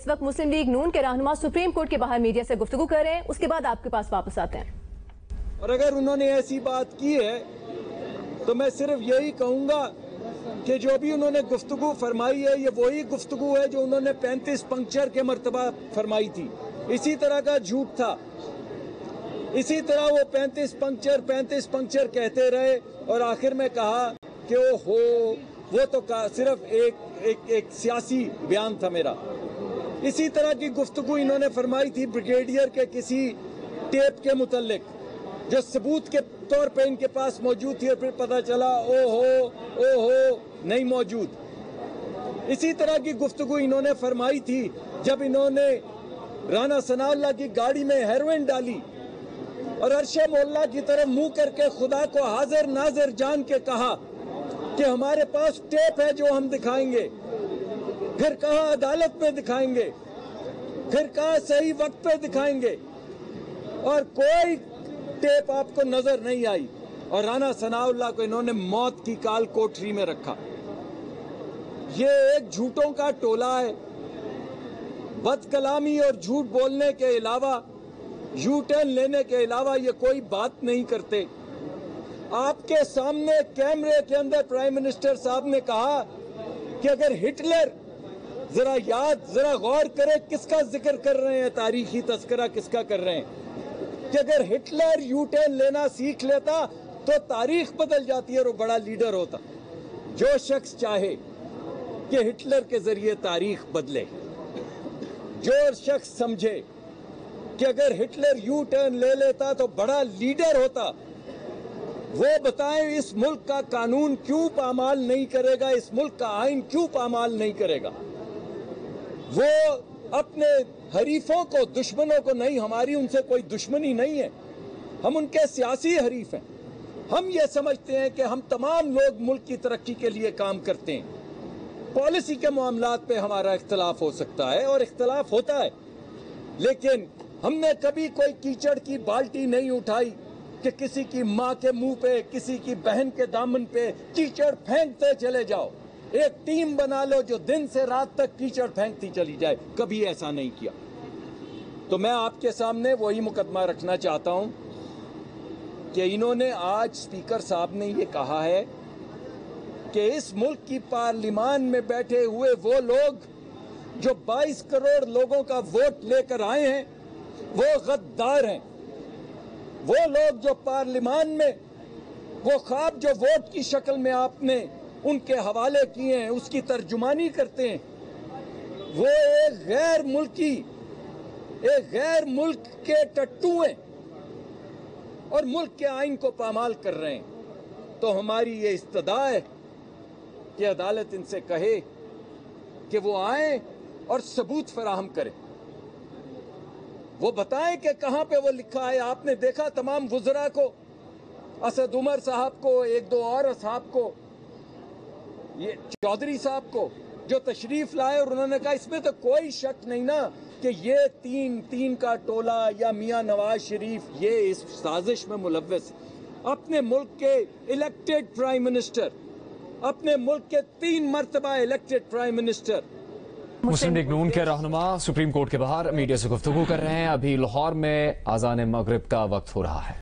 इस वक्त मुस्लिम लीग नून के रहनुमा सुप्रीम कोर्ट के बाहर मीडिया से गुफ्तगू कर रहे हैं, उसके बाद आपके पास वापस आते हैं। और अगर उन्होंने ऐसी बात की है तो मैं सिर्फ यही कहूंगा कि जो भी उन्होंने गुफ्तगू फरमाई है ये वही गुफ्तगू है जो उन्होंने 35 पंक्चर के मर्तबा फरमाई थी। इसी तरह का झूठ था, इसी तरह वो 35 पंक्चर कहते रहे और आखिर में कहा कि वो तो सिर्फ एक सियासी बयान था मेरा। इसी तरह की गुफ्तगू इन्होंने फरमाई थी ब्रिगेडियर के किसी टेप के मुतल्लिक, जो सबूत के तौर पे इनके पास मौजूद थी और फिर पता चला ओहो नहीं मौजूद। इसी तरह की गुफ्तगू इन्होंने फरमाई थी जब इन्होंने राना सनाउल्लाह की गाड़ी में हेरोइन डाली और अरशे मोल्ला की तरफ मुंह करके खुदा को हाजिर नाजिर जान के कहा कि हमारे पास टेप है जो हम दिखाएंगे, फिर कहा अदालत में दिखाएंगे, फिर कहा सही वक्त पे दिखाएंगे, और कोई टेप आपको नजर नहीं आई और राना सनाउल्लाह को इन्होंने मौत की काल कोठरी में रखा। ये एक झूठों का टोला है। बदकलामी और झूठ बोलने के अलावा, यू टर्न लेने के अलावा ये कोई बात नहीं करते। आपके सामने कैमरे के अंदर प्राइम मिनिस्टर साहब ने कहा कि अगर हिटलर, जरा गौर करें किसका जिक्र कर रहे हैं, तारीखी तस्करा किसका कर रहे हैं, कि अगर हिटलर यू टर्न लेना सीख लेता तो तारीख बदल जाती और वो बड़ा लीडर होता। जो शख्स चाहे कि हिटलर के जरिए तारीख बदले, जो शख्स समझे कि अगर हिटलर यू टर्न ले लेता तो बड़ा लीडर होता, वो बताएं इस मुल्क का कानून क्यों पामाल नहीं करेगा, इस मुल्क का आइन क्यों पामाल नहीं करेगा। वो अपने हरीफों को, दुश्मनों को नहीं, हमारी उनसे कोई दुश्मनी नहीं है, हम उनके सियासी हरीफ हैं। हम ये समझते हैं कि हम तमाम लोग मुल्क की तरक्की के लिए काम करते हैं। पॉलिसी के मामलात पे हमारा इख्तलाफ हो सकता है और इख्तलाफ होता है, लेकिन हमने कभी कोई कीचड़ की बाल्टी नहीं उठाई कि किसी की माँ के मुंह पे, किसी की बहन के दामन पे कीचड़ फेंकते चले जाओ। एक टीम बना लो जो दिन से रात तक कीचड़ फेंकती चली जाए, कभी ऐसा नहीं किया। तो मैं आपके सामने वही मुकदमा रखना चाहता हूं कि इन्होंने आज स्पीकर साहब ने ये कहा है कि इस मुल्क की पार्लियामान में बैठे हुए वो लोग जो 22 करोड़ लोगों का वोट लेकर आए हैं वो गद्दार हैं। वो लोग जो पार्लियामान में वो ख्वाब जो वोट की शक्ल में आपने उनके हवाले किए हैं उसकी तर्जुमानी करते हैं, वो एक गैर मुल्क के टट्टू हैं और मुल्क के आइन को पामाल कर रहे हैं। तो हमारी ये इस्तदा है कि अदालत इनसे कहे कि वो आए और सबूत फराहम करें, वो बताएं कि कहां पे वो लिखा है। आपने देखा तमाम वुज़रा को, असद उमर साहब को, एक दो और साहब को, ये चौधरी साहब को, जो तशरीफ लाए और उन्होंने कहा इसमें तो कोई शक नहीं ना कि ये तीन का टोला या मियां नवाज शरीफ ये इस साजिश में मुलव्वस। अपने मुल्क के इलेक्टेड प्राइम मिनिस्टर, अपने मुल्क के 3 मर्तबा इलेक्टेड प्राइम मिनिस्टर, मुस्लिम लीग नून के रहनुमा सुप्रीम कोर्ट के बाहर मीडिया से गुफ्तगू कर रहे हैं। अभी लाहौर में आज़ान मगरिब का वक्त हो रहा है।